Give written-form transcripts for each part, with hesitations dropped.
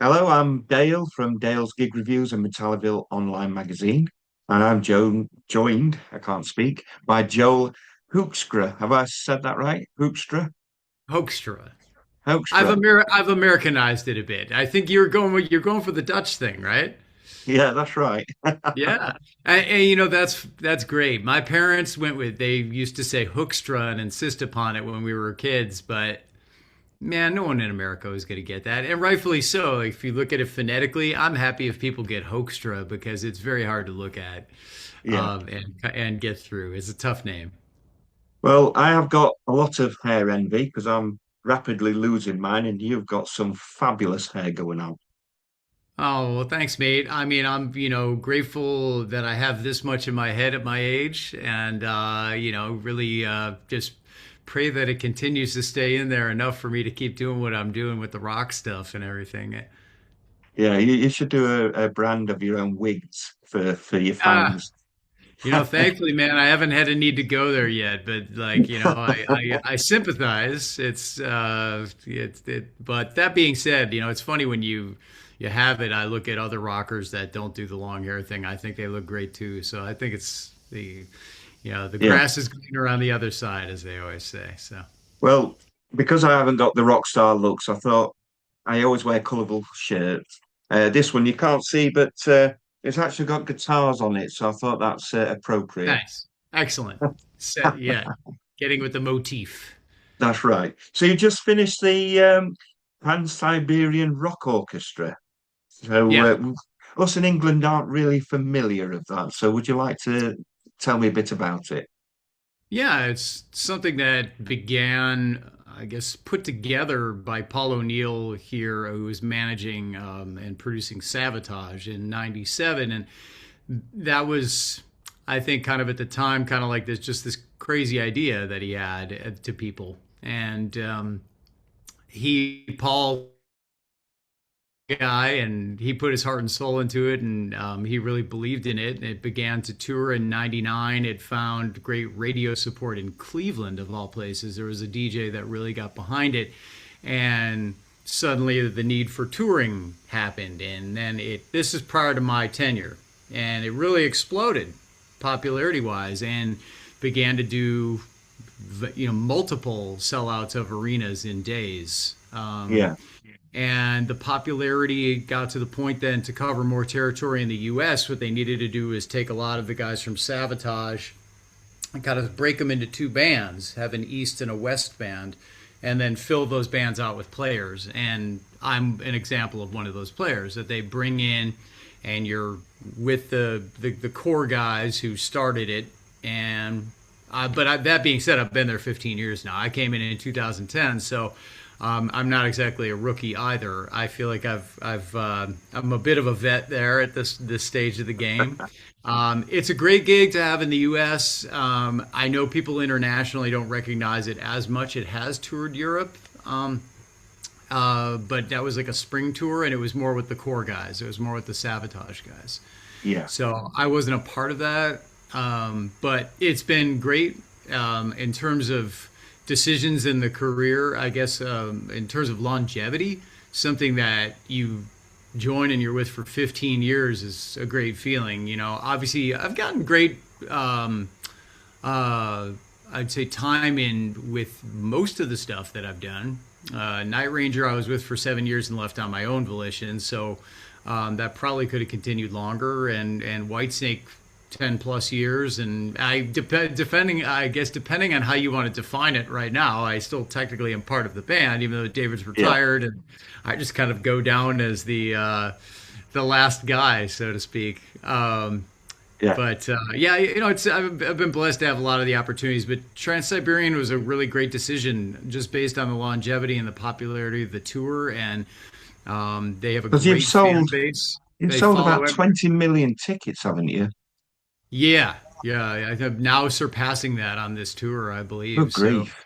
Hello, I'm Dale from Dale's Gig Reviews and Metalliville online magazine, and I'm joined, I can't speak, by Joel Hoekstra. Have I said that right? Hoekstra? Hoekstra. Hoekstra. I've Americanized it a bit. I think you're going for the Dutch thing, right? Yeah, that's right. Yeah, and that's great. My parents went with they used to say Hoekstra and insist upon it when we were kids, but man, no one in America is going to get that, and rightfully so. If you look at it phonetically, I'm happy if people get Hoekstra because it's very hard to look at Yeah. and get through. It's a tough name. Well, I have got a lot of hair envy because I'm rapidly losing mine, and you've got some fabulous hair going on. Oh, well, thanks, mate. I mean, I'm, grateful that I have this much in my head at my age and, really just pray that it continues to stay in there enough for me to keep doing what I'm doing with the rock stuff and everything. Yeah, you should do a brand of your own wigs for your Ah, fans. thankfully, man, I haven't had a need to go there yet, but like, I sympathize. But that being said, it's funny when you have it. I look at other rockers that don't do the long hair thing. I think they look great too. So I think it's the Yeah. grass is greener on the other side, as they always say. So Well, because I haven't got the rock star looks, I thought I always wear colourful shirts. This one you can't see, but it's actually got guitars on it, so I thought that's appropriate. nice, excellent. Set, yeah, getting with the motif. That's right. So you just finished the Trans-Siberian Rock Orchestra. So Yeah. us in England aren't really familiar of that. So would you like to tell me a bit about it? Yeah, it's something that began, I guess, put together by Paul O'Neill here, who was managing and producing Sabotage in '97. And that was, I think, kind of at the time, kind of like this crazy idea that he had to people. And Paul guy, and he put his heart and soul into it, and he really believed in it. And it began to tour in '99. It found great radio support in Cleveland, of all places. There was a DJ that really got behind it, and suddenly the need for touring happened. And then this is prior to my tenure, and it really exploded popularity wise, and began to do multiple sellouts of arenas in days. Yeah. And the popularity got to the point then to cover more territory in the US. What they needed to do is take a lot of the guys from Sabotage and kind of break them into two bands, have an East and a West band, and then fill those bands out with players. And I'm an example of one of those players that they bring in, and you're with the core guys who started it. And that being said, I've been there 15 years now. I came in 2010, so I'm not exactly a rookie either. I feel like I'm a bit of a vet there at this stage of the game. It's a great gig to have in the U.S. I know people internationally don't recognize it as much. It has toured Europe, but that was like a spring tour, and it was more with the core guys. It was more with the Sabotage guys. Yeah. So I wasn't a part of that, but it's been great in terms of decisions in the career. I guess in terms of longevity, something that you join and you're with for 15 years is a great feeling. Obviously, I've gotten great. I'd say time in with most of the stuff that I've done. Night Ranger, I was with for 7 years and left on my own volition, so that probably could have continued longer. And Whitesnake, 10 plus years, and depending on how you want to define it right now, I still technically am part of the band, even though David's Yeah. retired, and I just kind of go down as the last guy, so to speak. Yeah. But yeah, I've been blessed to have a lot of the opportunities, but Trans-Siberian was a really great decision just based on the longevity and the popularity of the tour, and they have a Because great fan base. you've They sold follow about 20 million tickets, haven't you? Yeah, yeah, I think now surpassing that on this tour, I Good believe. So, grief.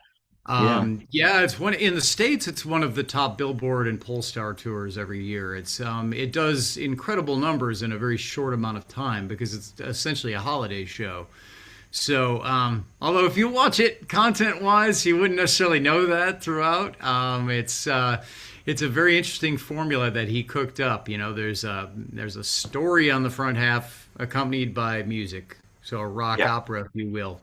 Yeah. yeah, it's one in the States. It's one of the top Billboard and Polestar tours every year. It does incredible numbers in a very short amount of time because it's essentially a holiday show. So, although if you watch it content wise, you wouldn't necessarily know that throughout. it's a very interesting formula that he cooked up. You know, there's a story on the front half accompanied by music, so a rock Yeah. opera, if you will.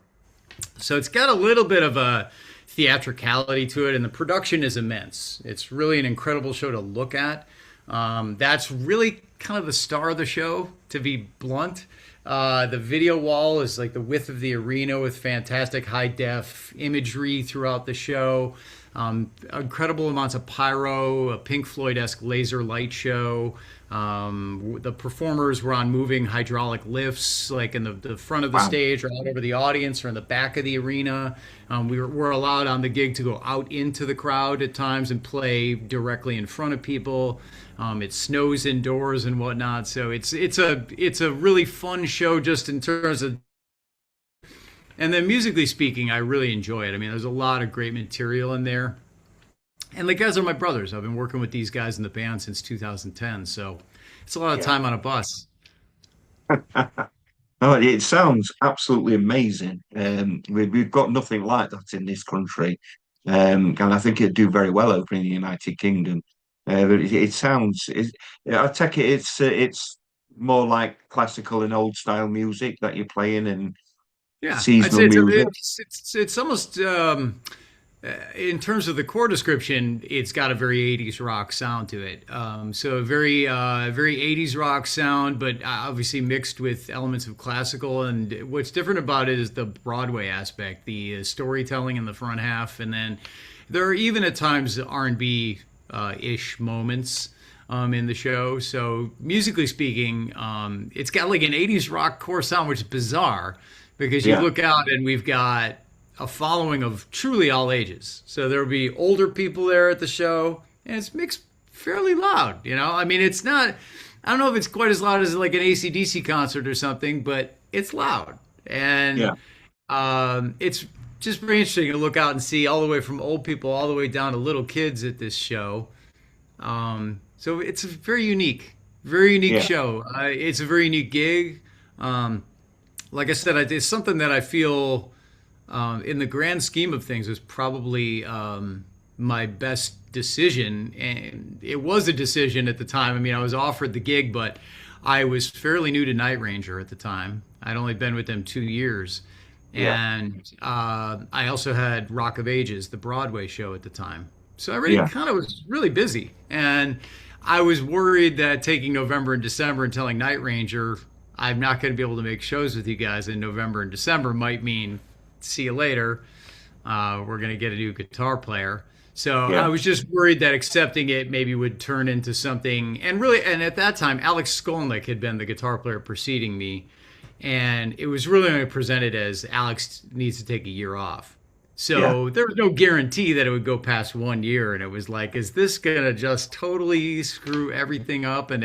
So it's got a little bit of a theatricality to it, and the production is immense. It's really an incredible show to look at. That's really kind of the star of the show, to be blunt. The video wall is like the width of the arena with fantastic high def imagery throughout the show. Incredible amounts of pyro, a Pink Floyd-esque laser light show. The performers were on moving hydraulic lifts, like in the front of the Wow. stage or out over the audience or in the back of the arena. We were allowed on the gig to go out into the crowd at times and play directly in front of people. It snows indoors and whatnot, so it's a really fun show just in terms of. And then musically speaking, I really enjoy it. I mean, there's a lot of great material in there. And the guys are my brothers. I've been working with these guys in the band since 2010, so it's a lot of Yeah. time on a bus. Oh, it sounds absolutely amazing. We've got nothing like that in this country, and I think it'd do very well over in the United Kingdom. But it sounds. I take it it's more like classical and old style music that you're playing and Yeah, I'd seasonal say it's music. it's almost in terms of the core description, it's got a very 80s rock sound to it. So a very 80s rock sound, but obviously mixed with elements of classical. And what's different about it is the Broadway aspect, the storytelling in the front half, and then there are even at times R&B ish moments in the show. So musically speaking, it's got like an 80s rock core sound, which is bizarre because you Yeah, look out and we've got a following of truly all ages. So there'll be older people there at the show, and it's mixed fairly loud. You know, I mean, it's not. I don't know if it's quite as loud as like an AC/DC concert or something, but it's loud, and yeah, it's just very interesting to look out and see all the way from old people all the way down to little kids at this show. So it's a very unique yeah, show. It's a very unique gig. Like I said, it's something that I feel, in the grand scheme of things, was probably my best decision. And it was a decision at the time. I mean, I was offered the gig, but I was fairly new to Night Ranger at the time. I'd only been with them 2 years. yeah, And I also had Rock of Ages, the Broadway show at the time. So I already yeah, kind of was really busy. And I was worried that taking November and December and telling Night Ranger I'm not going to be able to make shows with you guys in November and December might mean see you later. We're going to get a new guitar player. So I yeah, was just worried that accepting it maybe would turn into something. And really, and at that time, Alex Skolnick had been the guitar player preceding me. And it was really only presented as Alex needs to take a year off. yeah, So there was no guarantee that it would go past 1 year. And it was like, is this going to just totally screw everything up? I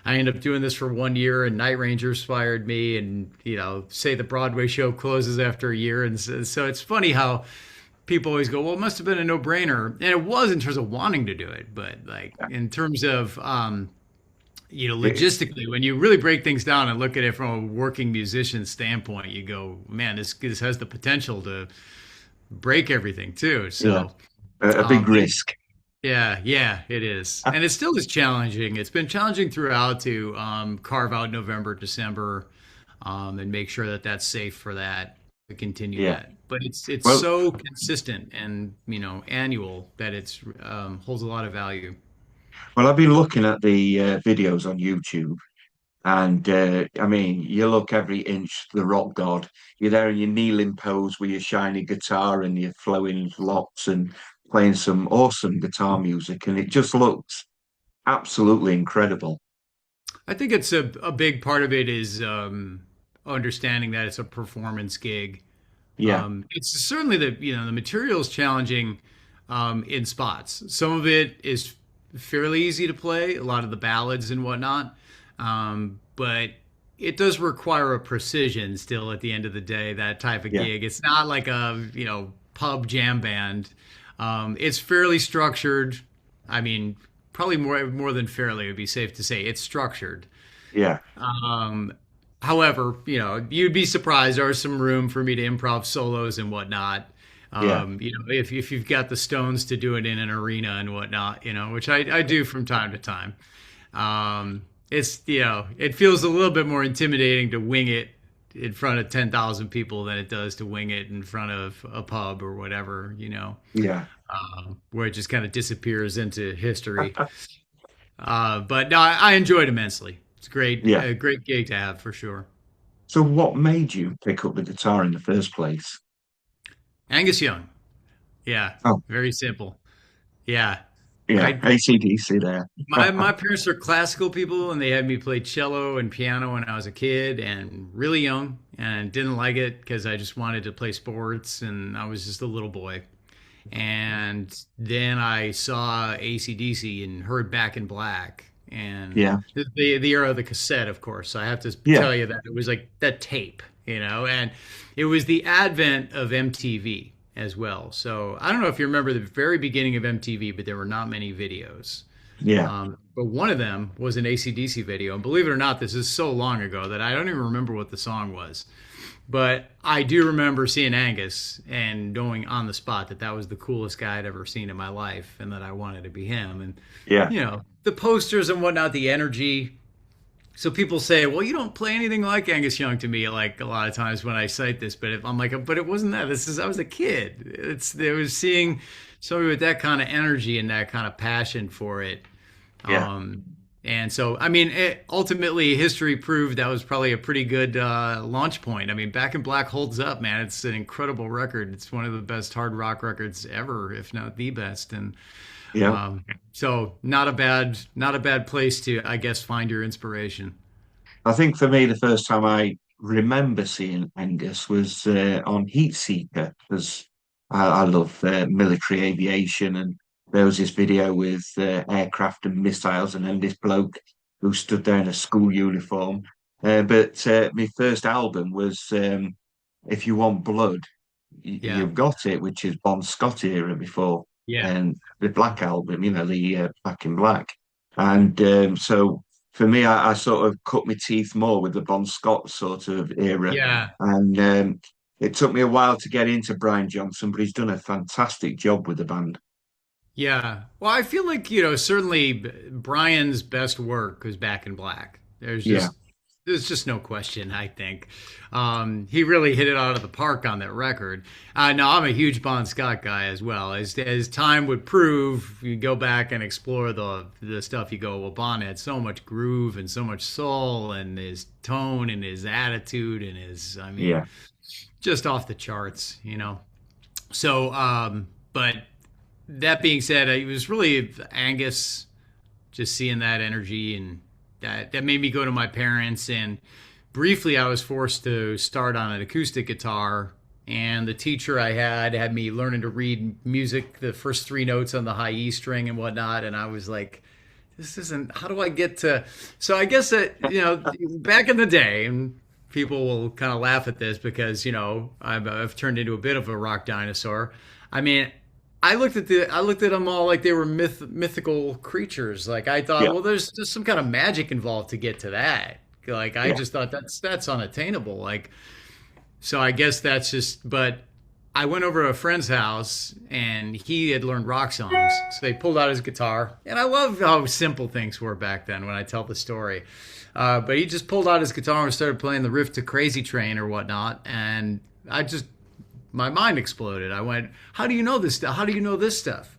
ended up doing this for 1 year, and Night Rangers fired me, and, say the Broadway show closes after a year. And so it's funny how people always go, well, it must have been a no-brainer. And it was in terms of wanting to do it. But like yeah. in terms of, It- logistically, when you really break things down and look at it from a working musician standpoint, you go, man, this has the potential to break everything too. yeah, So, a big but risk. yeah, it is, and it still is challenging. It's been challenging throughout to carve out November, December, and make sure that that's safe for that to continue Yeah. that. But it's Well, so consistent and annual that it's holds a lot of value. well, I've been looking at the videos on YouTube, and I mean, you look every inch the rock god. You're there in your kneeling pose with your shiny guitar and your flowing locks and playing some awesome guitar music, and it just looks absolutely incredible. I think it's a big part of it is understanding that it's a performance gig. Yeah, It's certainly the material is challenging in spots. Some of it is fairly easy to play, a lot of the ballads and whatnot, but it does require a precision still at the end of the day. That type of yeah, gig, it's not like a pub jam band. It's fairly structured. I mean, probably more than fairly would be safe to say it's structured. yeah, However, you'd be surprised. There is some room for me to improv solos and whatnot. Yeah. If you've got the stones to do it in an arena and whatnot, which I do from time to time. It feels a little bit more intimidating to wing it in front of 10,000 people than it does to wing it in front of a pub or whatever, Yeah. where it just kind of disappears into history. But no, I enjoyed immensely. It's Yeah. a great gig to have for sure. So what made you pick up the guitar in the first place? Angus Young. Yeah. Oh, Very simple. Yeah. yeah. I AC/DC there. my parents are classical people, and they had me play cello and piano when I was a kid and really young, and didn't like it because I just wanted to play sports, and I was just a little boy. And then I saw AC/DC and heard Back in Black, and Yeah. the era of the cassette, of course. So I have to Yeah. tell you that it was like that tape, and it was the advent of MTV as well. So I don't know if you remember the very beginning of MTV, but there were not many videos. Yeah. But one of them was an AC/DC video. And believe it or not, this is so long ago that I don't even remember what the song was. But I do remember seeing Angus and knowing on the spot that that was the coolest guy I'd ever seen in my life and that I wanted to be him. And, Yeah. the posters and whatnot, the energy. So people say, well, you don't play anything like Angus Young to me, like a lot of times when I cite this. But if I'm like, but it wasn't that. I was a kid. It was seeing somebody with that kind of energy and that kind of passion for it. Yeah. And so, I mean, ultimately, history proved that was probably a pretty good launch point. I mean, Back in Black holds up, man. It's an incredible record. It's one of the best hard rock records ever, if not the best. And Yeah. so, not a bad place to, I guess, find your inspiration. I think for me, the first time I remember seeing Angus was on Heat Seeker, because I love military aviation, and there was this video with aircraft and missiles, and then this bloke who stood there in a school uniform. But my first album was If You Want Blood, Yeah, You've Got It, which is Bon Scott era before, yeah, and the Black Album, the Back in Black. And so for me, I sort of cut my teeth more with the Bon Scott sort of era. yeah. And it took me a while to get into Brian Johnson, but he's done a fantastic job with the band. Yeah. Well, I feel like, certainly Brian's best work was Back in Black. Yeah, There's just no question, I think. He really hit it out of the park on that record. Now, I'm a huge Bon Scott guy as well. As time would prove, you go back and explore the stuff, you go, well, Bon had so much groove and so much soul, and his tone and his attitude and I mean, yeah. just off the charts. So, but that being said, it was really Angus, just seeing that energy, and that made me go to my parents. And briefly, I was forced to start on an acoustic guitar, and the teacher I had me learning to read music, the first three notes on the high E string and whatnot. And I was like, this isn't, how do I get to? So I guess that, back in the day, and people will kind of laugh at this because, I've turned into a bit of a rock dinosaur. I mean, I looked at them all like they were mythical creatures. Like I thought, Yeah, well, there's just some kind of magic involved to get to that. Like I yeah, just thought that's unattainable. Like, so I guess that's just. But I went over to a friend's house and he had learned rock songs, so they pulled out his guitar, and I love how simple things were back then when I tell the story. But he just pulled out his guitar and started playing the riff to Crazy Train or whatnot, and my mind exploded. I went, how do you know this stuff? How do you know this stuff?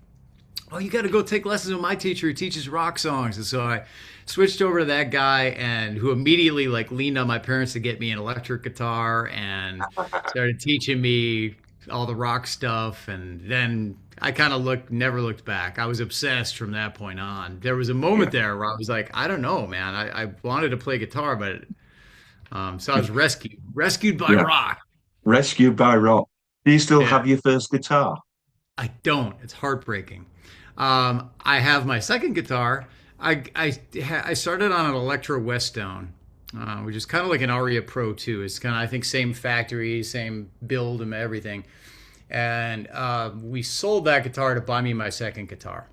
Oh, you got to go take lessons with my teacher who teaches rock songs. And so I switched over to that guy, and who immediately like leaned on my parents to get me an electric guitar and started teaching me all the rock stuff. And then I kind of never looked back. I was obsessed from that point on. There was a moment yeah, there where I was like, I don't know, man. I wanted to play guitar, but so I was rescued by yeah. rock. Rescued by Rock. Do you still Yeah. have your first guitar? I don't. It's heartbreaking. I have my second guitar. I started on an Electro Westone, which is kind of like an Aria Pro 2. It's kind of, I think, same factory, same build and everything. And we sold that guitar to buy me my second guitar.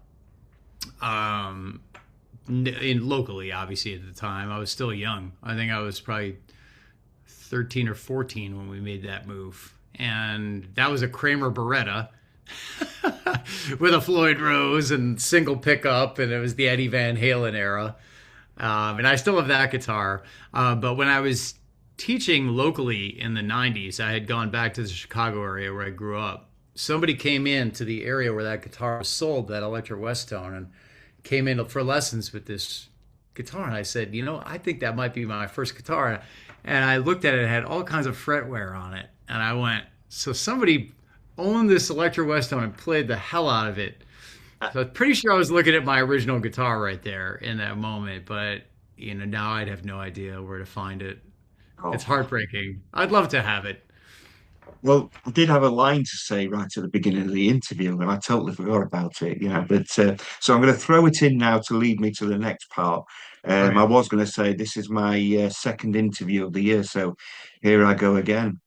Locally, obviously, at the time. I was still young. I think I was probably 13 or 14 when we made that move. and that was a Kramer Beretta with a Floyd Rose and single pickup, and it was the Eddie Van Halen era. And I still have that guitar. But when I was teaching locally in the 90s, I had gone back to the Chicago area where I grew up. Somebody came in to the area where that guitar was sold, that Electro West Tone, and came in for lessons with this guitar. And I said, I think that might be my first guitar. And I looked at it, it had all kinds of fretware on it. And I went, so somebody owned this Electro West Tone and played the hell out of it. So I'm pretty sure I was looking at my original guitar right there in that moment, but now I'd have no idea where to find it. Oh. It's heartbreaking. I'd love to have it. Well, I did have a line to say right at the beginning of the interview, and I totally forgot about it, But so I'm going to throw it in now to lead me to the next part. All I right. was going to say this is my second interview of the year, so here I go again.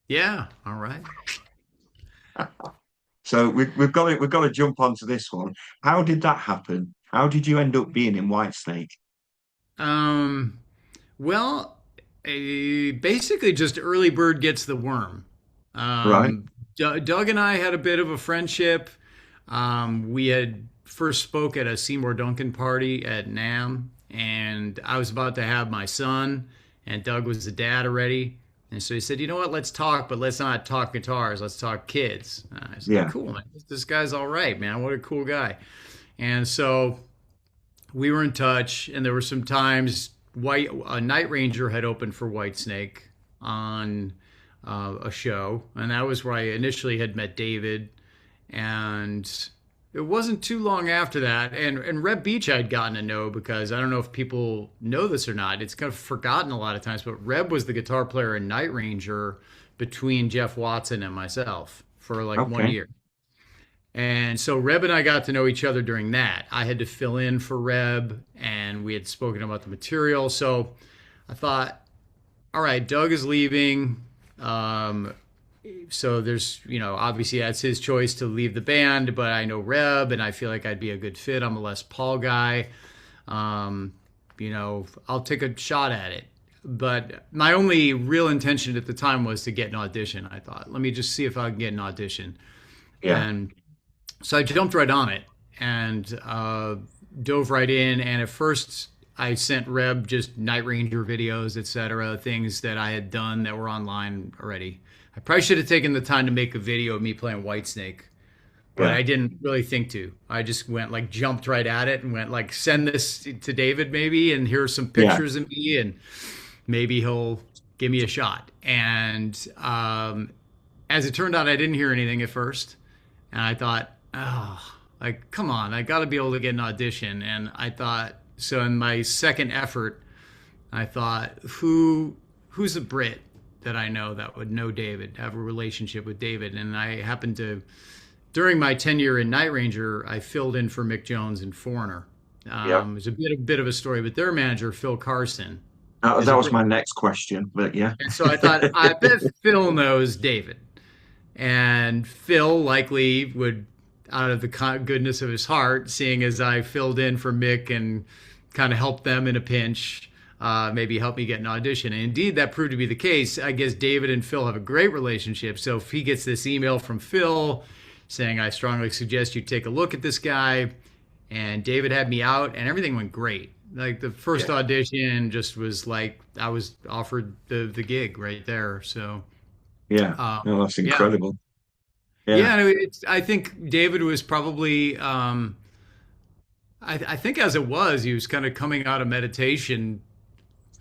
Yeah. All right. So we've got to jump onto this one. How did that happen? How did you end up being in Whitesnake? Um, well, basically just early bird gets the worm. Right? Doug and I had a bit of a friendship. We had first spoke at a Seymour Duncan party at NAMM, and I was about to have my son, and Doug was the dad already. And so he said, you know what, let's talk, but let's not talk guitars. Let's talk kids. I said, Yeah. cool, man. This guy's all right, man. What a cool guy. And so we were in touch, and there were some times Night Ranger had opened for Whitesnake on a show, and that was where I initially had met David. And it wasn't too long after that, and Reb Beach I'd gotten to know, because I don't know if people know this or not. It's kind of forgotten a lot of times, but Reb was the guitar player in Night Ranger between Jeff Watson and myself for like 1 year. And so Reb and I got to know each other during that. I had to fill in for Reb, and we had spoken about the material. So I thought, all right, Doug is leaving. So there's, obviously that's his choice to leave the band, but I know Reb, and I feel like I'd be a good fit. I'm a Les Paul guy. I'll take a shot at it. But my only real intention at the time was to get an audition. I thought, let me just see if I can get an audition. Yeah. And so I jumped right on it and dove right in. And at first, I sent Reb just Night Ranger videos, etc., things that I had done that were online already. I probably should have taken the time to make a video of me playing Whitesnake, but Yeah. I didn't really think to. I just jumped right at it and went send this to David maybe, and here's some pictures of me, and maybe he'll give me a shot. And as it turned out, I didn't hear anything at first, and I thought, come on, I got to be able to get an audition. And I thought, so in my second effort, I thought, who's a Brit that I know that would know David, have a relationship with David? And I happened to, during my tenure in Night Ranger, I filled in for Mick Jones in Foreigner. It's a bit of a story, but their manager, Phil Carson. That was my next question, but yeah. And so I thought, I bet Phil knows David. And Phil likely would, out of the goodness of his heart, seeing as I filled in for Mick and kind of helped them in a pinch, maybe help me get an audition. And indeed, that proved to be the case. I guess David and Phil have a great relationship. So if he gets this email from Phil saying, I strongly suggest you take a look at this guy, and David had me out, and everything went great. Like the first audition just was like, I was offered the gig right there. So Yeah. No, that's incredible. Yeah, I think David was probably, I think as it was, he was kind of coming out of meditation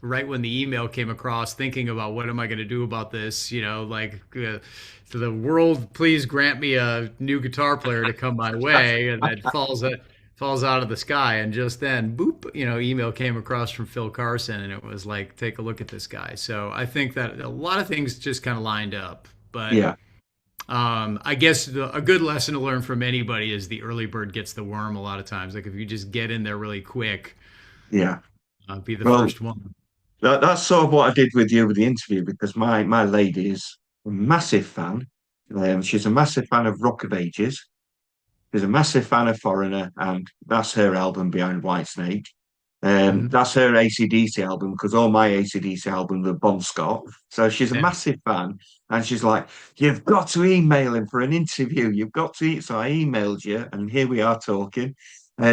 right when the email came across, thinking about what am I going to do about this? To the world, please grant me a new guitar player to come my way, and it falls out of the sky. And just then, boop, email came across from Phil Carson, and it was like, take a look at this guy. So I think that a lot of things just kind of lined up. But I guess a good lesson to learn from anybody is the early bird gets the worm. A lot of times, like if you just get in there really quick, be the first one. That's sort of what I did with you with the interview, because my lady is a massive fan. She's a massive fan of Rock of Ages. She's a massive fan of Foreigner, and that's her album behind Whitesnake. Mhm. That's her AC/DC album because all my AC/DC albums are Bon Scott. So she's a Yeah. massive fan, and she's like, "You've got to email him for an interview. You've got to." So I emailed you, and here we are talking.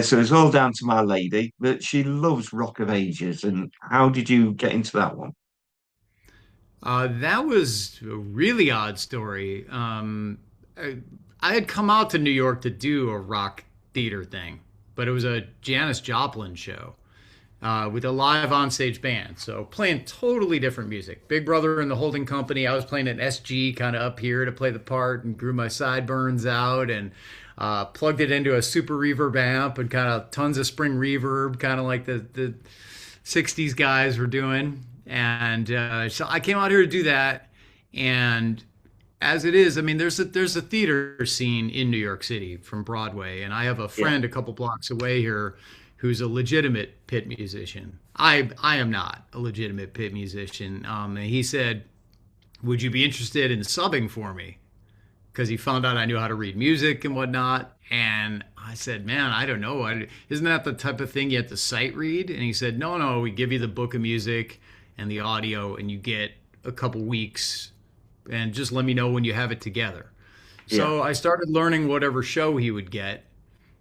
So it's all down to my lady, but she loves Rock of Ages. And how did you get into that one? That was a really odd story. I, I had come out to New York to do a rock theater thing, but it was a Janis Joplin show with a live onstage band. So playing totally different music. Big Brother and the Holding Company. I was playing an SG kind of up here to play the part and grew my sideburns out and plugged it into a super reverb amp and kind of tons of spring reverb, kind of like the 60s guys were doing. And so I came out here to do that. And as it is, I mean, there's a theater scene in New York City from Broadway, and I have a Yeah, friend a couple blocks away here who's a legitimate pit musician. I am not a legitimate pit musician. And he said, "Would you be interested in subbing for me?" Because he found out I knew how to read music and whatnot. And I said, "Man, I don't know. Isn't that the type of thing you have to sight read?" And he said, "No, no. We give you the book of music and the audio, and you get a couple weeks, and just let me know when you have it together." yeah, So I started learning whatever show he would get.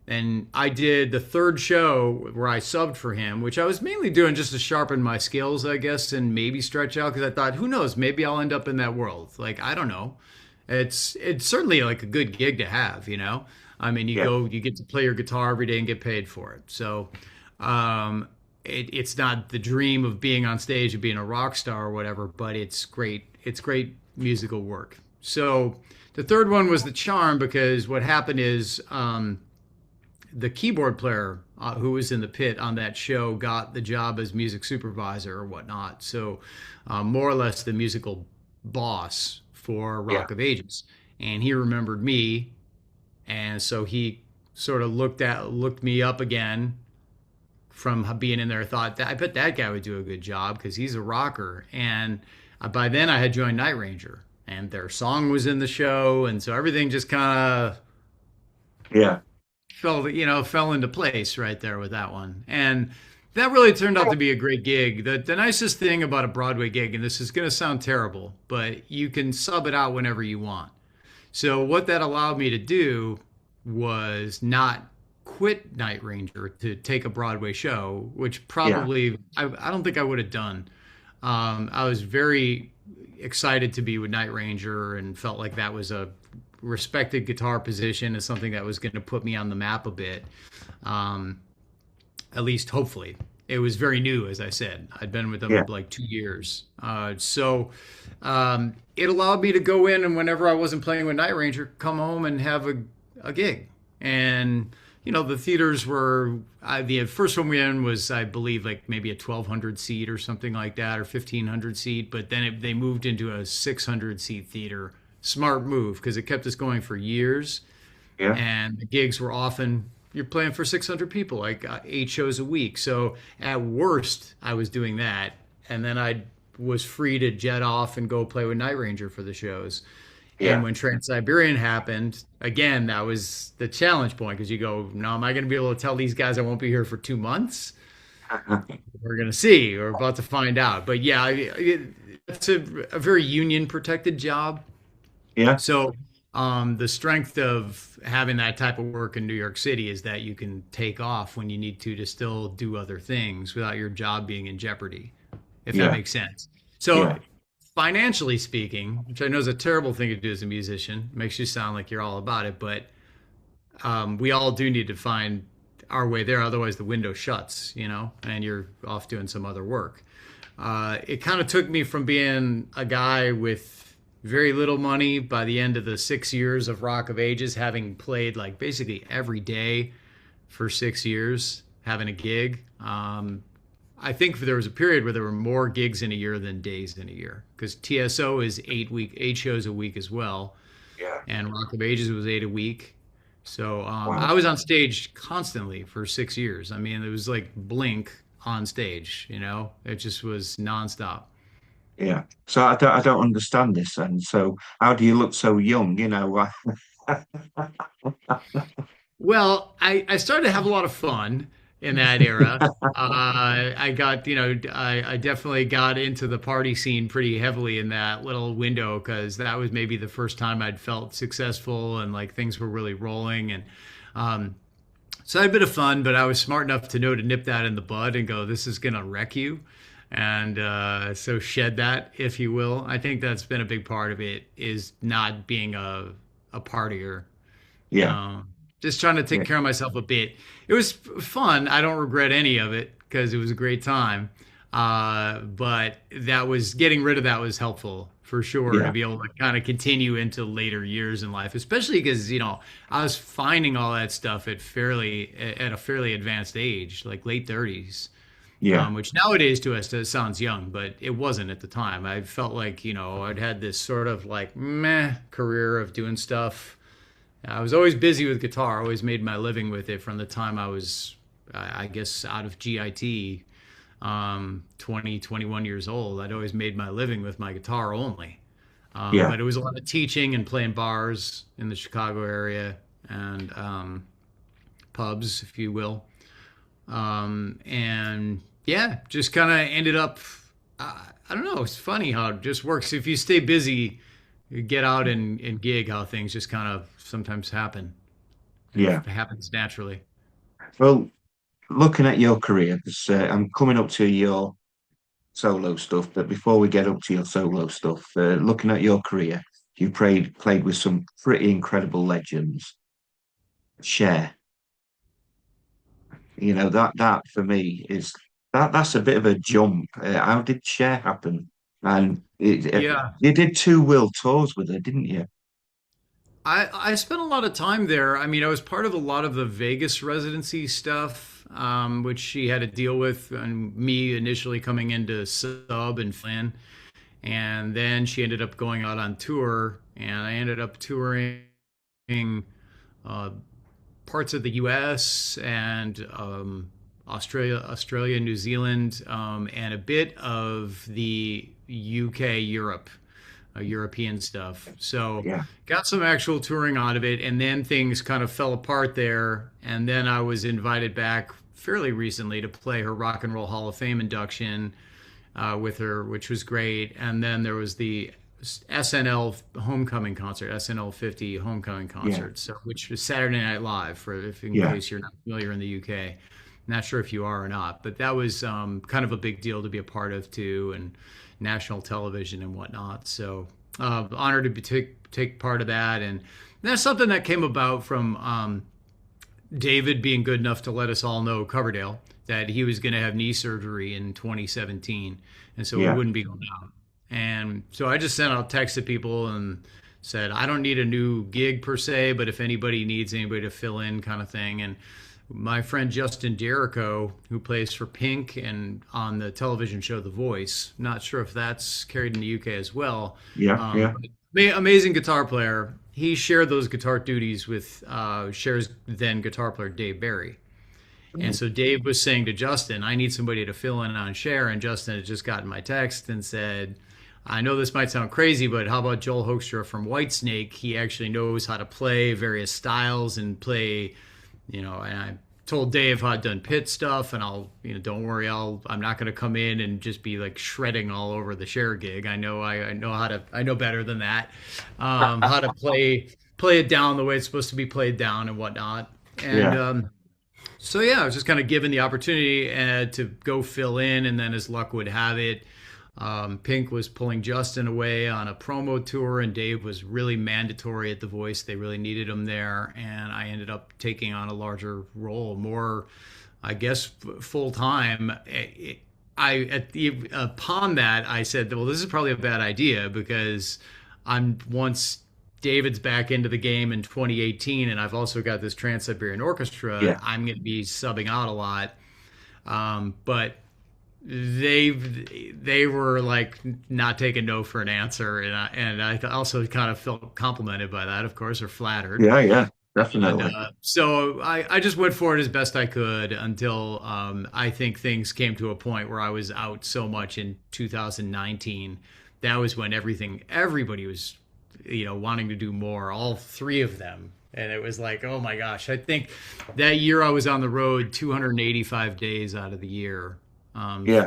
And I did the third show where I subbed for him, which I was mainly doing just to sharpen my skills, I guess, and maybe stretch out because I thought, who knows, maybe I'll end up in that world. Like, I don't know. It's certainly like a good gig to have, you know. I mean, yeah, you get to play your guitar every day and get paid for it. So, it's not the dream of being on stage and being a rock star or whatever, but it's great. It's great musical work. So the third one was the charm because what happened is the keyboard player who was in the pit on that show got the job as music supervisor or whatnot. So more or less the musical boss for yeah, Rock of Ages, and he remembered me, and so he sort of looked me up again from being in there. Thought that I bet that guy would do a good job because he's a rocker, and by then I had joined Night Ranger, and their song was in the show, and so everything just kind of yeah, fell into place right there with that one. And that really turned out to be a great gig. The nicest thing about a Broadway gig, and this is going to sound terrible, but you can sub it out whenever you want. So what that allowed me to do was not quit Night Ranger to take a Broadway show, which yeah, probably I don't think I would have done. I was very excited to be with Night Ranger and felt like that was a respected guitar position as something that was going to put me on the map a bit. Um, at least hopefully. It was very new, as I said. I'd been with them yeah, like 2 years. It allowed me to go in and whenever I wasn't playing with Night Ranger, come home and have a gig. And, the theaters were, the first one we in was, I believe, like maybe a 1,200 seat or something like that, or 1,500 seat. But then they moved into a 600 seat theater. Smart move because it kept us going for years. yeah, And the gigs were often you're playing for 600 people, like 8 shows a week. So at worst, I was doing that, and then I was free to jet off and go play with Night Ranger for the shows. And yeah. when Trans-Siberian happened, again, that was the challenge point because you go, no, am I going to be able to tell these guys I won't be here for 2 months? We're going to see. We're about to find out. But yeah, it's a very union protected job. Yeah, So, the strength of having that type of work in New York City is that you can take off when you need to still do other things without your job being in jeopardy, if that yeah, makes sense. So, yeah, financially speaking, which I know is a terrible thing to do as a musician, makes you sound like you're all about it, but we all do need to find our way there. Otherwise, the window shuts, and you're off doing some other work. It kind of took me from being a guy with very little money by the end of the 6 years of Rock of Ages, having played like basically every day for 6 years, having a gig. I think there was a period where there were more gigs in a year than days in a year because TSO is 8 shows a week as well, yeah. and Rock of Ages was 8 a week. So Wow. I was on stage constantly for 6 years. I mean, it was like Blink on stage. It just was nonstop. Yeah. So I don't understand this then. So how do you look so young? Well, I started to have a lot of fun. in that era. I got, I definitely got into the party scene pretty heavily in that little window because that was maybe the first time I'd felt successful and like things were really rolling. And um, so I had a bit of fun, but I was smart enough to know to nip that in the bud and go, this is going to wreck you. And so shed that, if you will. I think that's been a big part of it is not being a partier. Yeah, um, just trying to yeah, take care of myself a bit. It was fun. I don't regret any of it because it was a great time. But that was getting rid of that was helpful for sure to yeah, be able to kind of continue into later years in life, especially because I was finding all that stuff at a fairly advanced age, like late 30s. yeah, Which nowadays to us sounds young, but it wasn't at the time. I felt like, I'd had this sort of like meh career of doing stuff. I was always busy with guitar. I always made my living with it from the time I was, I guess, out of GIT, 20, 21 years old. I'd always made my living with my guitar only. yeah. But it was a lot of teaching and playing bars in the Chicago area and pubs, if you will. And yeah, just kind of ended up, I don't know, it's funny how it just works. If you stay busy, you get out and gig, how things just kind of sometimes happen. It Yeah. happens naturally. Well, looking at your career, 'cause, I'm coming up to your solo stuff, but before we get up to your solo stuff, looking at your career, you played with some pretty incredible legends. Cher, that for me is that's a bit of a jump. How did Cher happen? And Yeah. you did two world tours with her, didn't you? I spent a lot of time there. I mean, I was part of a lot of the Vegas residency stuff, which she had to deal with, and me initially coming into sub and Flynn. And then she ended up going out on tour, and I ended up touring uh, parts of the U.S. and Australia, New Zealand, and a bit of the UK, Europe, European stuff. So Yeah, got some actual touring out of it, and then things kind of fell apart there. And then I was invited back fairly recently to play her Rock and Roll Hall of Fame induction with her, which was great. And then there was the SNL homecoming concert, SNL 50 homecoming yeah, concert, so which was Saturday Night Live for if in yeah, case you're not familiar in the UK. Not sure if you are or not, but that was kind of a big deal to be a part of too, and national television and whatnot. So honored to take part of that, and that's something that came about from David being good enough to let us all know, Coverdale, that he was going to have knee surgery in 2017, and so we yeah, wouldn't be going out. And so I just sent out texts to people and said, I don't need a new gig per se, but if anybody needs anybody to fill in, kind of thing. And my friend Justin Jericho, who plays for Pink and on the television show The Voice, not sure if that's carried in the UK as well. yeah, yeah, Amazing guitar player. He shared those guitar duties with Cher's then guitar player Dave Barry. And so Dave was saying to Justin, I need somebody to fill in on Cher. And Justin had just gotten my text and said, I know this might sound crazy, but how about Joel Hoekstra from Whitesnake? He actually knows how to play various styles and play, and I told Dave how I'd done pit stuff, and don't worry, I'm not going to come in and just be like shredding all over the Cher gig. I know I know better than that, how to play it down the way it's supposed to be played down and whatnot. And, yeah, so yeah, I was just kind of given the opportunity to go fill in, and then as luck would have it, Pink was pulling Justin away on a promo tour, and Dave was really mandatory at The Voice. They really needed him there, and I ended up taking on a larger role, more, I guess, full time. Upon that, I said, well, this is probably a bad idea because once David's back into the game in 2018, and I've also got this Trans-Siberian Orchestra. yeah, I'm going to be subbing out a lot, but they were like not taking no for an answer, and I also kind of felt complimented by that, of course, or flattered. yeah, yeah, And definitely. so I just went for it as best I could until I think things came to a point where I was out so much in 2019. That was when everybody was wanting to do more. All three of them And it was like, oh my gosh, I think that year I was on the road 285 days out of the year. Yeah.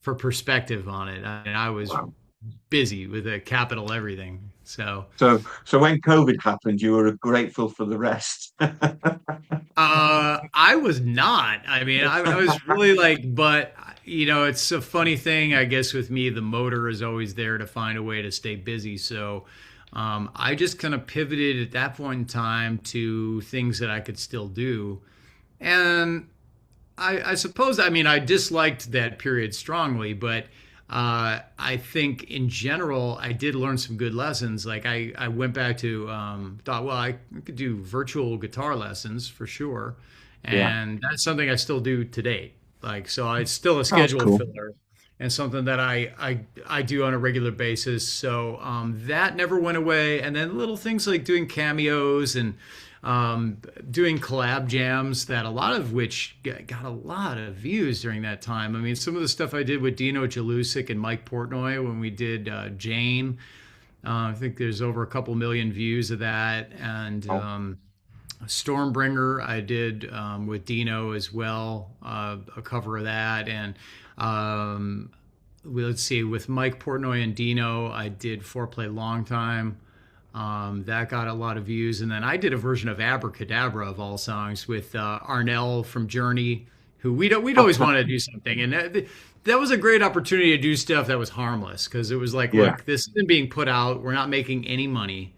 For perspective on it, I mean, I was Wow. busy with a capital everything. So So when COVID happened, you were grateful for the rest. I was not. I mean, I was really like, but it's a funny thing. I guess with me, the motor is always there to find a way to stay busy. So I just kind of pivoted at that point in time to things that I could still do. And I suppose, I mean, I disliked that period strongly, but I think in general, I did learn some good lessons. Like I went back to, thought, well, I could do virtual guitar lessons for sure. Yeah. And that's something I still do to date. Like, so it's still a Oh, that's schedule cool. filler and something that I do on a regular basis. So that never went away. And then little things like doing cameos and doing collab jams, that a lot of which got a lot of views during that time. I mean, some of the stuff I did with Dino Jalusic and Mike Portnoy when we did Jane, I think there's over a couple million views of that. And Oh, Stormbringer, I did with Dino as well, a cover of that. And um, let's see, with Mike Portnoy and Dino, I did Foreplay Long Time. That got a lot of views. And then I did a version of Abracadabra of all songs with Arnell from Journey, who we'd always okay. wanted to do something. And that was a great opportunity to do stuff that was harmless, because it was like, Yeah. look, this isn't being put out. We're not making any money.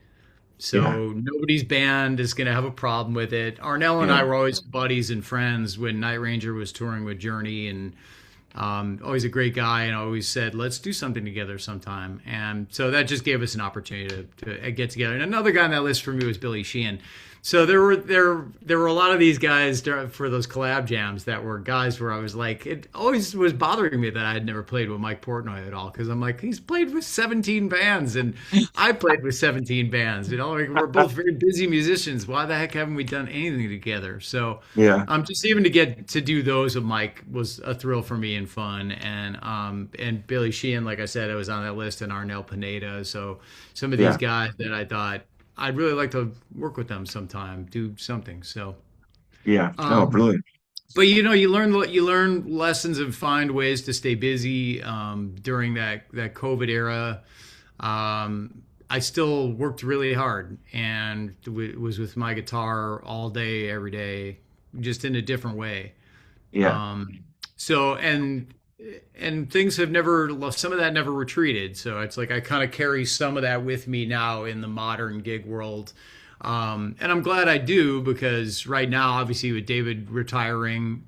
Yeah. So nobody's band is going to have a problem with it. Arnell and Yeah. I were always buddies and friends when Night Ranger was touring with Journey, and always a great guy, and always said, let's do something together sometime. And so that just gave us an opportunity to get together. And another guy on that list for me was Billy Sheehan. So there were a lot of these guys for those collab jams that were guys where I was like, it always was bothering me that I had never played with Mike Portnoy at all, because I'm like, he's played with 17 bands and I played with 17 bands. Like, we're both very busy musicians. Why the heck haven't we done anything together? So Yeah. just even to get to do those with Mike was a thrill for me and fun. And Billy Sheehan, like I said, I was on that list, and Arnel Pineda. So some of these Yeah. guys that I thought I'd really like to work with them sometime, do something. So, Yeah. Oh, um, brilliant. but you learn lessons and find ways to stay busy during that COVID era. I still worked really hard and was with my guitar all day, every day, just in a different way. Yeah. Um, so and things have never, some of that never retreated. So it's like I kind of carry some of that with me now in the modern gig world. And I'm glad I do, because right now, obviously with David retiring,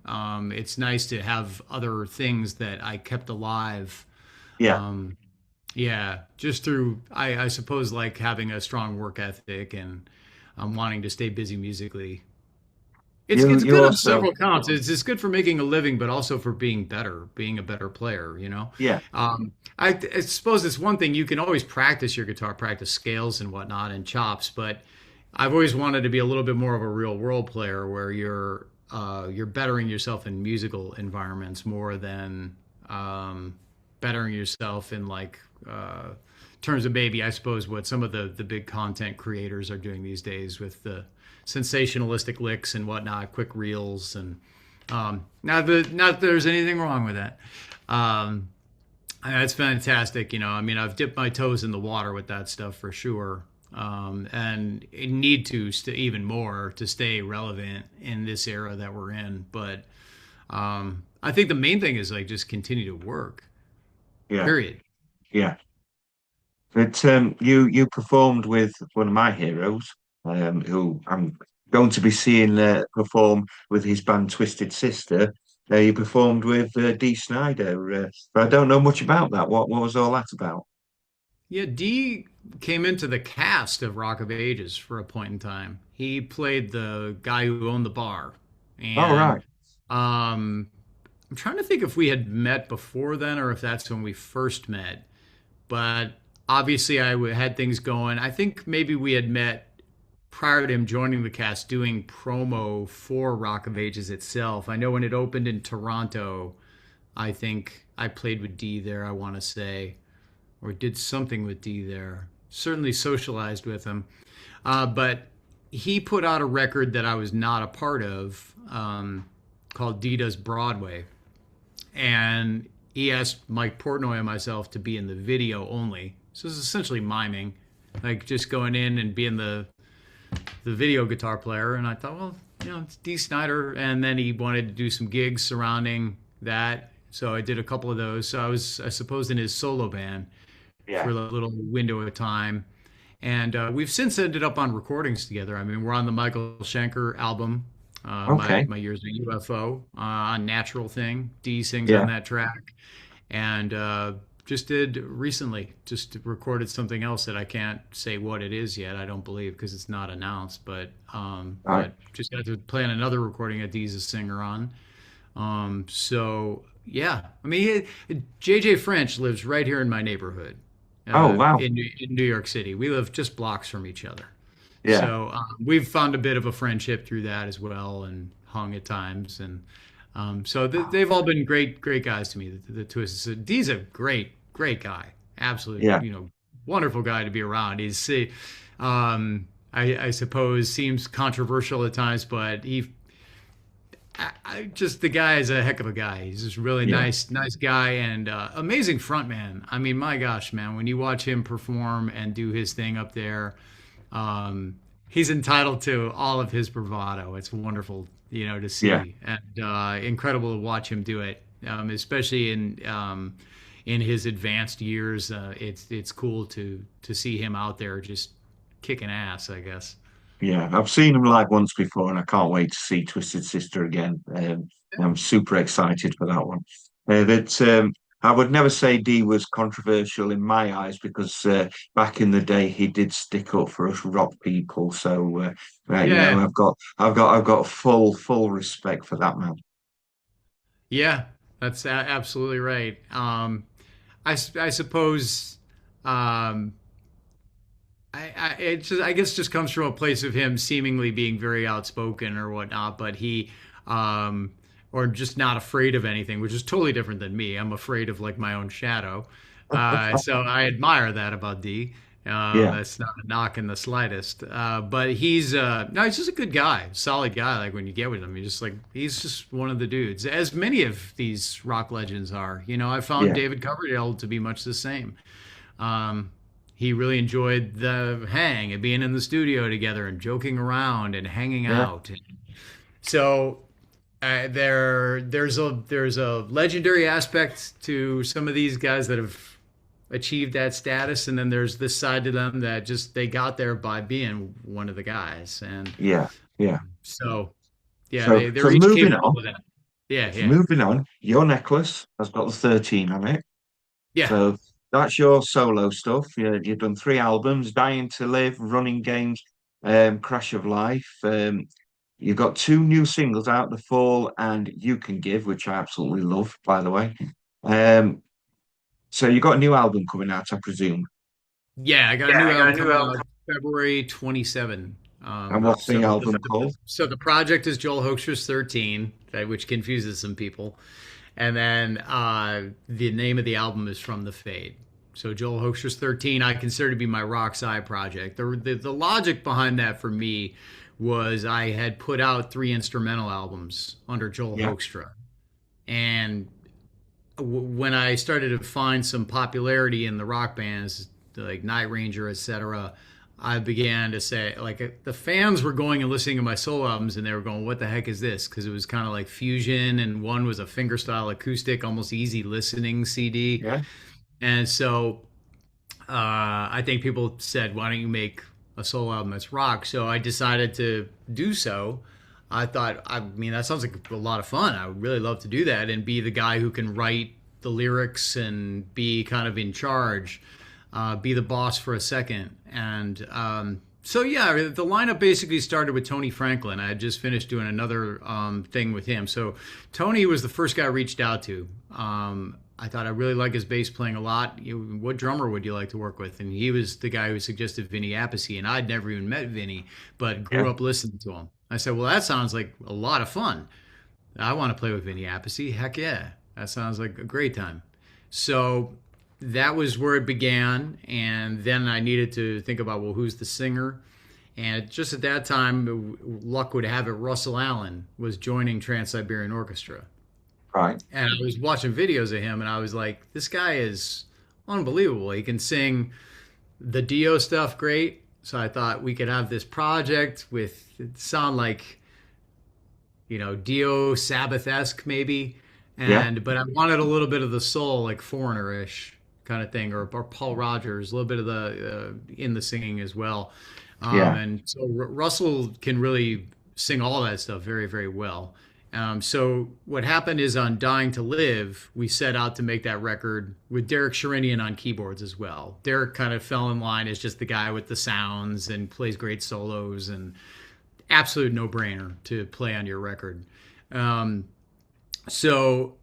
it's nice to have other things that I kept alive. Yeah. Um, yeah, just through, I suppose, like having a strong work ethic and wanting to stay busy musically. It's You good on also, several counts. It's good for making a living, but also for being better, being a better player. yeah. I suppose it's one thing, you can always practice your guitar, practice scales and whatnot and chops, but I've always wanted to be a little bit more of a real world player, where you're bettering yourself in musical environments more than bettering yourself in like terms of maybe, I suppose, what some of the big content creators are doing these days with the sensationalistic licks and whatnot, quick reels, and not that there's anything wrong with that. Um, and that's fantastic. I mean, I've dipped my toes in the water with that stuff for sure, and need to even more to stay relevant in this era that we're in. But I think the main thing is like just continue to work. Yeah. Period. Yeah. But you performed with one of my heroes, who I'm going to be seeing perform with his band Twisted Sister. You performed with Dee Snider, but I don't know much about that. What was all that about? Yeah, Dee came into the cast of Rock of Ages for a point in time. He played the guy who owned the bar. All And right. um, I'm trying to think if we had met before then or if that's when we first met. But obviously, had things going. I think maybe we had met prior to him joining the cast doing promo for Rock of Ages itself. I know when it opened in Toronto, I think I played with Dee there, I want to say, or did something with Dee there. Certainly socialized with him. But he put out a record that I was not a part of, called Dee Does Broadway, and he asked Mike Portnoy and myself to be in the video only. So it's essentially miming, like just going in and being the video guitar player. And I thought, well, it's Dee Snider, and then he wanted to do some gigs surrounding that, so I did a couple of those. So I suppose, in his solo band Yeah. for a little window of time. And we've since ended up on recordings together. I mean, we're on the Michael Schenker album, Okay. my Years of UFO, on Natural Thing. Dee sings on Yeah. that track. And just recorded something else that I can't say what it is yet. I don't believe, because it's not announced. Right. But just got to plan another recording that Dee's a singer on. So yeah, I mean, JJ French lives right here in my neighborhood, Oh, wow. in New York City. We live just blocks from each other. Yeah. So we've found a bit of a friendship through that as well, and hung at times. And so they've all been great guys to me. The Twisted. Dee's a great guy. Absolutely, Yeah. wonderful guy to be around. I suppose seems controversial at times, but just the guy is a heck of a guy. He's just really Yeah. nice guy, and amazing front man. I mean, my gosh, man, when you watch him perform and do his thing up there, he's entitled to all of his bravado. It's wonderful, to Yeah. see, and incredible to watch him do it, especially in his advanced years. It's cool to see him out there just kicking ass, I guess. Yeah. I've seen him live once before, and I can't wait to see Twisted Sister again. I'm super excited for that one. That I would never say Dee was controversial in my eyes, because back in the day he did stick up for us rock people. So Yeah, I've got full respect for that man. yeah, that's absolutely right. I suppose, um, I guess just comes from a place of him seemingly being very outspoken or whatnot, but um, or just not afraid of anything, which is totally different than me. I'm afraid of, like, my own shadow. So I admire that about Dee. Yeah. That's not a knock in the slightest. But no, he's just a good guy, solid guy. Like, when you get with him, he's just one of the dudes, as many of these rock legends are. I found Yeah. David Coverdale to be much the same. Um, he really enjoyed the hang and being in the studio together and joking around and hanging Yeah. out. So there's a legendary aspect to some of these guys that have achieved that status, and then there's this side to them that just they got there by being one of the guys. And Yeah. Yeah. so yeah, So they're so each moving capable on. of that. Yeah, So yeah, moving on, your necklace has got the 13 on it. yeah. So that's your solo stuff. You've done three albums: Dying to Live, Running Games, Crash of Life. You've got two new singles out, The Fall and You Can Give, which I absolutely love, by the way. Um, so you've got a new album coming out, I presume. Yeah, I got a Yeah, new I got a album new coming album. out February 27. And what's the album called? So the project is Joel Hoekstra's 13, which confuses some people. And then the name of the album is From the Fade. So Joel Hoekstra's 13, I consider to be my rock side project. The logic behind that for me was I had put out three instrumental albums under Joel Yeah, Hoekstra. And when I started to find some popularity in the rock bands like Night Ranger, etc., I began to say, like, the fans were going and listening to my solo albums, and they were going, "What the heck is this?" Because it was kind of like fusion, and one was a fingerstyle acoustic, almost easy listening CD. yeah, And so I think people said, "Why don't you make a solo album that's rock?" So I decided to do so. I thought, I mean, that sounds like a lot of fun. I would really love to do that and be the guy who can write the lyrics and be kind of in charge, be the boss for a second. And so, yeah, the lineup basically started with Tony Franklin. I had just finished doing another thing with him. So Tony was the first guy I reached out to. I thought I really like his bass playing a lot. What drummer would you like to work with? And he was the guy who suggested Vinny Appice, and I'd never even met Vinny, but grew yeah, up listening to him. I said, well, that sounds like a lot of fun. I want to play with Vinny Appice. Heck yeah, that sounds like a great time. So that was where it began, and then I needed to think about, well, who's the singer? And just at that time, luck would have it, Russell Allen was joining Trans-Siberian Orchestra. Right. And I was watching videos of him, and I was like, this guy is unbelievable. He can sing the Dio stuff great. So I thought we could have this project with it sound like, Dio Sabbath-esque maybe. Yeah. But I wanted a little bit of the soul, like Foreigner-ish kind of thing, or Paul Rogers, a little bit of the in the singing as well. Yeah. And so Russell can really sing all that stuff very, very well. So what happened is on Dying to Live, we set out to make that record with Derek Sherinian on keyboards as well. Derek kind of fell in line as just the guy with the sounds and plays great solos, and absolute no-brainer to play on your record. So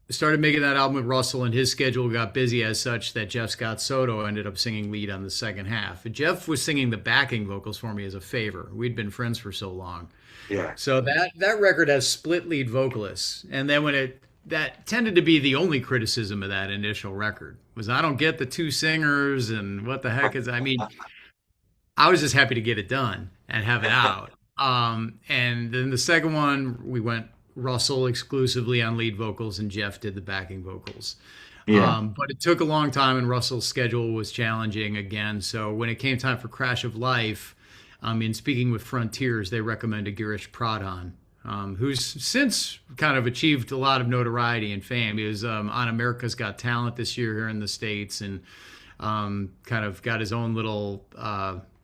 started making that album with Russell, and his schedule got busy as such that Jeff Scott Soto ended up singing lead on the second half. Jeff was singing the backing vocals for me as a favor. We'd been friends for so long. Yeah. So that record has split lead vocalists, and then that tended to be the only criticism of that initial record was I don't get the two singers and what the heck is. I mean, I was just happy to get it done and have it out. And then the second one, we went Russell exclusively on lead vocals, and Jeff did the backing vocals. Yeah. But it took a long time, and Russell's schedule was challenging again. So when it came time for Crash of Life, in speaking with Frontiers, they recommended Girish Pradhan, who's since kind of achieved a lot of notoriety and fame. He was on America's Got Talent this year here in the States, and kind of got his own little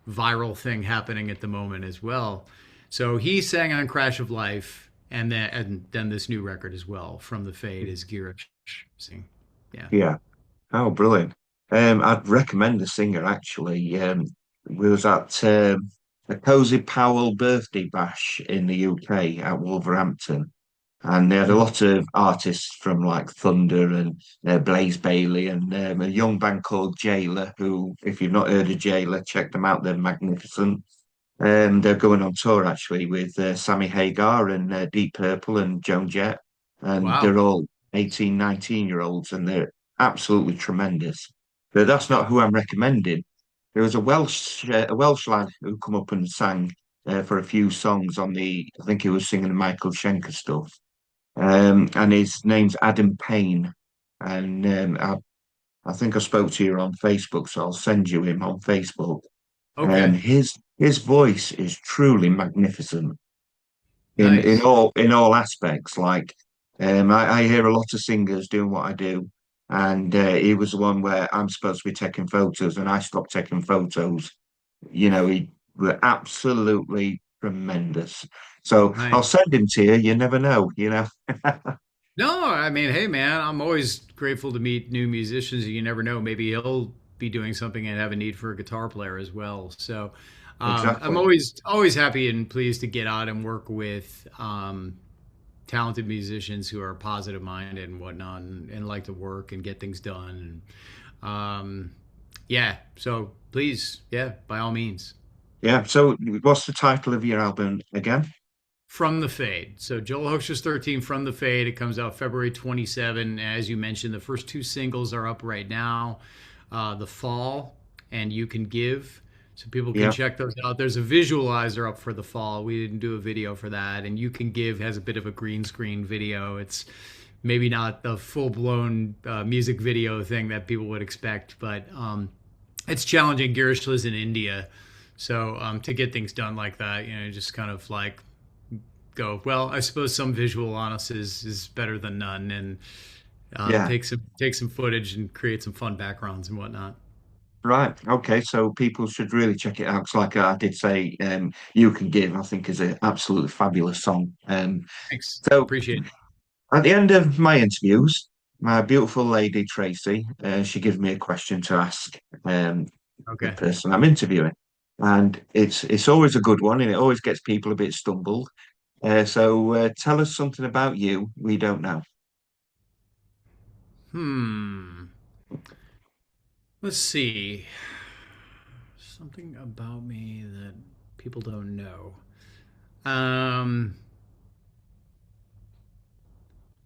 viral thing happening at the moment as well. So he sang on Crash of Life, and then this new record as well, From the Fade, is Girish singing. Yeah. Yeah. Oh, brilliant. I'd recommend the singer actually. We was at a Cozy Powell birthday bash in the UK at Wolverhampton, and they had a Mhm. lot of artists from like Thunder and Blaze Bailey and a young band called Jailer, who, if you've not heard of Jailer, check them out. They're magnificent. They're going on tour actually with Sammy Hagar and Deep Purple and Joan Jett, and Wow. they're all 18, 19-year olds, and they're absolutely tremendous. But that's not Yeah. who I'm recommending. There was a Welsh lad who come up and sang for a few songs on the. I think he was singing the Michael Schenker stuff, and his name's Adam Payne, and I think I spoke to you on Facebook, so I'll send you him on Facebook. Okay. His voice is truly magnificent in Nice. all aspects. Like I hear a lot of singers doing what I do, and he was the one where I'm supposed to be taking photos, and I stopped taking photos. He were absolutely tremendous. So I'll Nice. send him to you. You never know. No, I mean, hey man, I'm always grateful to meet new musicians. You never know, maybe he'll be doing something and have a need for a guitar player as well. So I'm Exactly. always happy and pleased to get out and work with talented musicians who are positive minded and whatnot, and like to work and get things done. And yeah, so please, yeah, by all means. Yeah. So what's the title of your album again? From the Fade. So Joel Hoekstra's 13, From the Fade. It comes out February 27. As you mentioned, the first two singles are up right now. The Fall and You Can Give. So people can Yeah. check those out. There's a visualizer up for The Fall. We didn't do a video for that. And You Can Give has a bit of a green screen video. It's maybe not the full blown music video thing that people would expect, but it's challenging. Girish lives in India. So to get things done like that, just kind of like go, well, I suppose some visual on us is better than none, and Yeah. take some footage and create some fun backgrounds and whatnot. Right. Okay. So people should really check it out. 'Cause like I did say, "You Can Give," I think is an absolutely fabulous song. Thanks, So appreciate it. at the end of my interviews, my beautiful lady Tracy, she gives me a question to ask the Okay. person I'm interviewing, and it's always a good one, and it always gets people a bit stumbled. So tell us something about you we don't know. Hmm. Let's see. Something about me that people don't know. Um.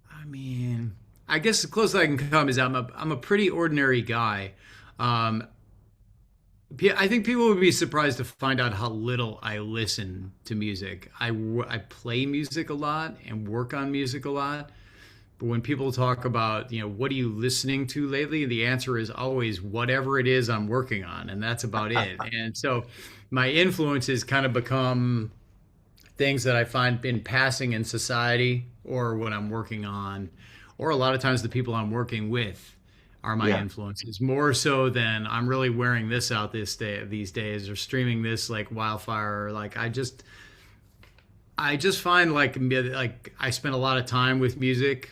I mean, I guess the closest I can come is I'm a pretty ordinary guy. Um, I think people would be surprised to find out how little I listen to music. I play music a lot and work on music a lot. But when people talk about, what are you listening to lately? The answer is always whatever it is I'm working on, and that's about it. And so my influences kind of become things that I find in passing in society or what I'm working on, or a lot of times the people I'm working with are my Yeah, influences more so than I'm really wearing this out these days or streaming this like wildfire. Like I just find like I spend a lot of time with music,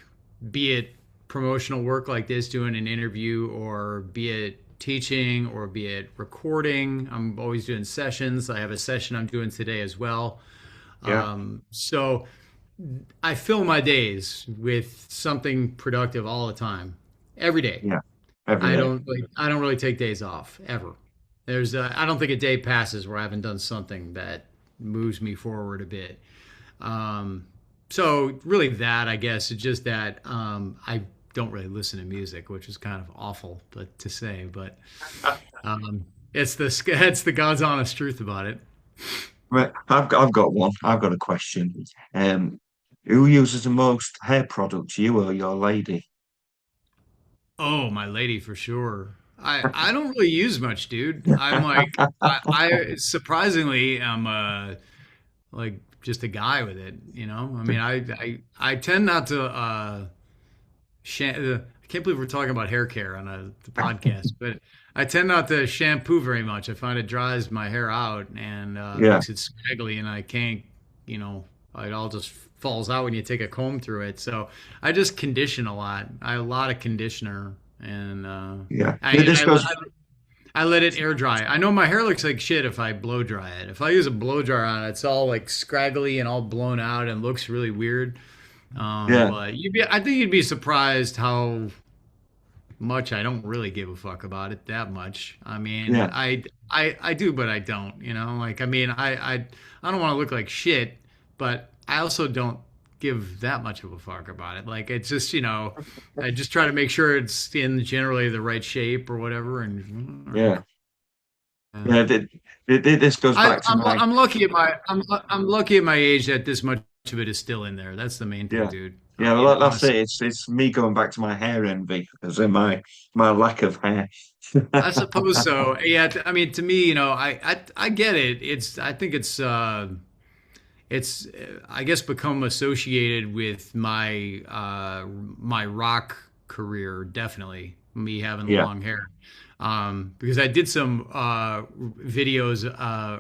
be it promotional work like this, doing an interview, or be it teaching, or be it recording. I'm always doing sessions. I have a session I'm doing today as well. yeah, So I fill my days with something productive all the time, every day. yeah. Every I day. don't like I don't really take days off ever. I don't think a day passes where I haven't done something that moves me forward a bit. Um, so really that I guess it's just that I don't really listen to music, which is kind of awful but to say, but um, it's the God's honest truth about it. Right, I've got one. I've got a question. Um, who uses the most hair products, you or your lady? Oh, my lady for sure. I don't really use much, dude. I'm like I surprisingly am like just a guy with it, you know? I mean, I tend not to I can't believe we're talking about hair care on the podcast, but I tend not to shampoo very much. I find it dries my hair out and Yeah, makes it scraggly, and I can't, it all just falls out when you take a comb through it. So I just condition a lot. I have a lot of conditioner, and yeah. I, This I, goes. I let it air dry. I know my hair looks like shit if I blow dry it. If I use a blow dryer on it, it's all like scraggly and all blown out and looks really weird. Yeah, But I think you'd be surprised how much I don't really give a fuck about it that much. I mean, yeah, I do, but I don't. Like I mean, I don't want to look like shit, but I also don't give that much of a fuck about it. Like it's just I just try to make sure it's in generally the right shape or whatever, and yeah, yeah. This goes I, back to I'm my. I'm lucky at I'm lucky at my age that this much of it is still in there. That's the main thing, Yeah, dude. I yeah. Well, mean, that's it. honestly, It's me going back to my hair envy, as in my lack of hair. I suppose so. Yeah, I mean, to me, I get it. I think it's I guess become associated with my rock career, definitely me having the Yeah, long hair. Because I did some videos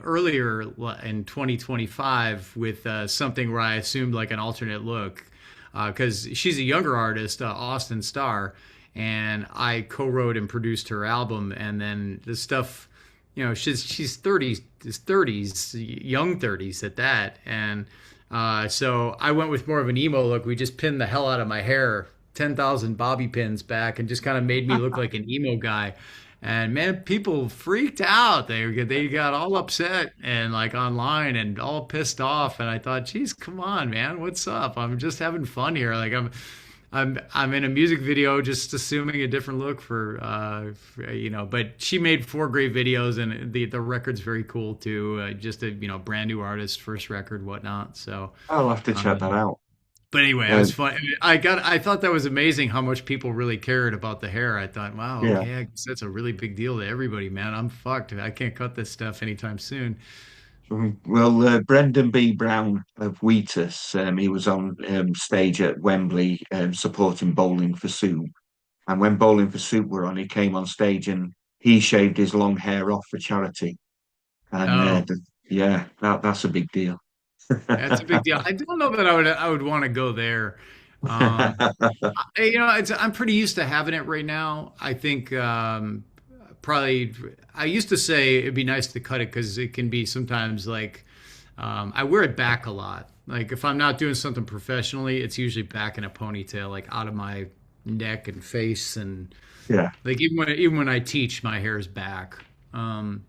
earlier in 2025 with something where I assumed like an alternate look because she's a younger artist, Austin Starr, and I co-wrote and produced her album, and then the stuff, she's 30s, young 30s at that, and so I went with more of an emo look. We just pinned the hell out of my hair, 10,000 bobby pins back, and just kind of made me look like an emo guy. And man, people freaked out. They got all upset and like online and all pissed off. And I thought, geez, come on, man, what's up? I'm just having fun here. Like I'm in a music video, just assuming a different look But she made 4 great videos, and the record's very cool too. Just a brand new artist, first record, whatnot. So. I'll have to check that Um, out. but anyway, it Uh, was fun. I thought that was amazing how much people really cared about the hair. I thought, wow, yeah. okay, I guess that's a really big deal to everybody, man. I'm fucked. I can't cut this stuff anytime soon. Well, Brendan B. Brown of Wheatus, he was on stage at Wembley supporting Bowling for Soup. And when Bowling for Soup were on, he came on stage and he shaved his long hair off for charity. And Oh, yeah, that's a big deal. that's a big deal. I don't know that I would want to go there. Um, I'm pretty used to having it right now. I think probably I used to say it'd be nice to cut it because it can be sometimes like I wear it back a lot. Like if I'm not doing something professionally, it's usually back in a ponytail, like out of my neck and face, and Yeah, like even when I teach, my hair is back. Um,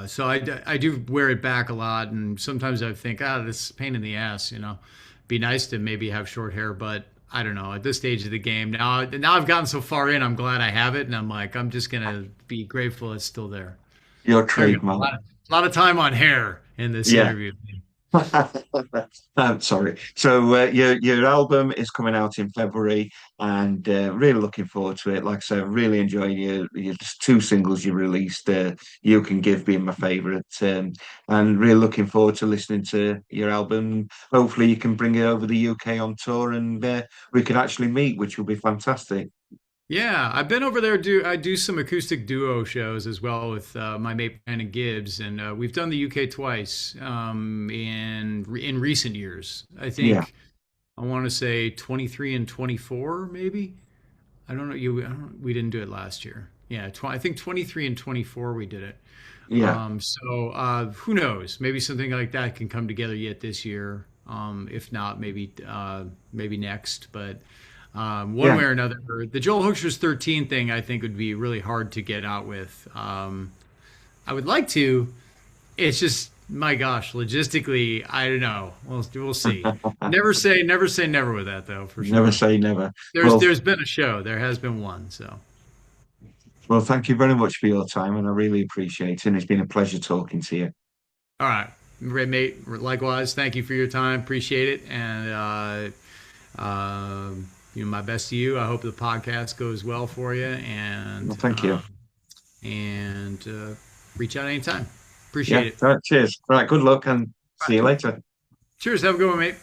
so I do wear it back a lot, and sometimes I think, this is a pain in the ass. Be nice to maybe have short hair, but I don't know. At this stage of the game, now I've gotten so far in, I'm glad I have it, and I'm just gonna be grateful it's still there. Your There we go. trademark. A lot of time on hair in this Yeah. interview. I'm sorry. So your album is coming out in February, and really looking forward to it. Like I said, really enjoying your just two singles you released. You Can Give being my favourite, and really looking forward to listening to your album. Hopefully, you can bring it over the UK on tour, and we can actually meet, which will be fantastic. Yeah, I've been over there. I do some acoustic duo shows as well with my mate Brandon Gibbs, and we've done the UK twice in recent years. I Yeah, think I want to say 23 and 24, maybe. I don't know. We didn't do it last year. Yeah, I think 23 and 24 we did it. yeah, Who knows? Maybe something like that can come together yet this year. If not, maybe next. But one yeah. way or another, the Joel Hoekstra's 13 thing I think would be really hard to get out with. I would like to. It's just my gosh, logistically, I don't know. We'll see. Never say never with that though, for Never sure. say never. There's Well, there's been a show. There has been one. So well, thank you very much for your time, and I really appreciate it. And it's been a pleasure talking to you. all right, mate. Likewise, thank you for your time. Appreciate it, and my best to you. I hope the podcast goes well for you, Well, thank you. and reach out anytime. Yeah. Appreciate it. All right, cheers. All right, good luck, and All see right, you cool. later. Cheers. Have a good one, mate.